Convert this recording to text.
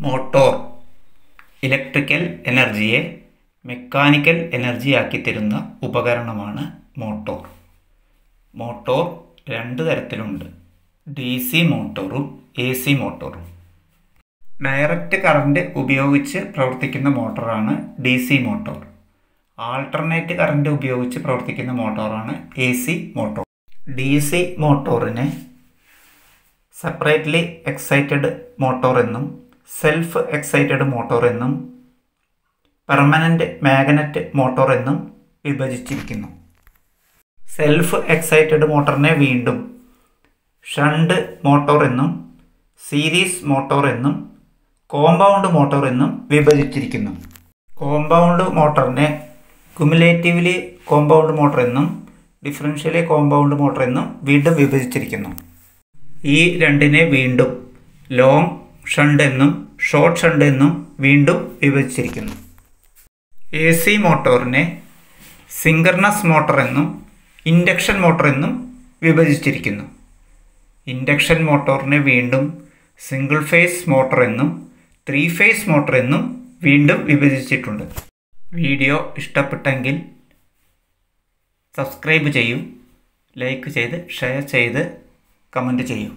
Motor electrical എനർജിയെ mechanical എനർജിയാക്കി തരുന്ന ഉപകരണമാണ് മോട്ടോർ. മോട്ടോർ രണ്ട് തരത്തിലുണ്ട്: DC മോട്ടോറും AC മോട്ടോറും. ഡയറക്റ്റ് കറണ്ട് ഉപയോഗിച്ച് പ്രവർത്തിക്കുന്ന മോട്ടോറാണ് DC മോട്ടോർ. ആൾട്ടർനേറ്റ് കറണ്ട് ഉപയോഗിച്ച് പ്രവർത്തിക്കുന്ന മോട്ടോറാണ് AC മോട്ടോർ. DC മോട്ടോറിനെ സെപ്പറേറ്റ്ലി എക്സൈറ്റഡ് മോട്ടോർ എന്നും സെൽഫ് എക്സൈറ്റഡ് മോട്ടോർ എന്നും പെർമനൻ്റ് മാഗ്നറ്റ് മോട്ടോർ എന്നും വിഭജിച്ചിരിക്കുന്നു. സെൽഫ് എക്സൈറ്റഡ് മോട്ടോറിനെ വീണ്ടും ഷണ്ട് മോട്ടോർ എന്നും സീരീസ് മോട്ടോർ എന്നും കോമ്പൗണ്ട് മോട്ടോർ എന്നും വിഭജിച്ചിരിക്കുന്നു. കോമ്പൗണ്ട് മോട്ടോറിനെ ക്യുമുലേറ്റീവ്ലി കോമ്പൗണ്ട് മോട്ടോർ എന്നും ഡിഫറൻഷ്യലി കോമ്പൗണ്ട് മോട്ടോർ എന്നും വീണ്ടും വിഭജിച്ചിരിക്കുന്നു. ഈ രണ്ടിനെ വീണ്ടും ലോങ് ഷണ്ട് എന്നും ഷോർട്ട് ഷണ്ട് എന്നും വീണ്ടും വിഭജിച്ചിരിക്കുന്നു. AC മോട്ടോറിനെ സിങ്കർണസ് മോട്ടോർ എന്നും ഇൻഡക്ഷൻ മോട്ടോർ എന്നും വിഭജിച്ചിരിക്കുന്നു. ഇൻഡക്ഷൻ മോട്ടോറിനെ വീണ്ടും സിംഗിൾ ഫേസ് മോട്ടോർ എന്നും 3 ഫേസ് മോട്ടോർ എന്നും വീണ്ടും വിഭജിച്ചിട്ടുണ്ട്. വീഡിയോ ഇഷ്ടപ്പെട്ടെങ്കിൽ സബ്സ്ക്രൈബ് ചെയ്യൂ, ലൈക്ക് ചെയ്ത് ഷെയർ ചെയ്ത് കമൻറ്റ് ചെയ്യൂ.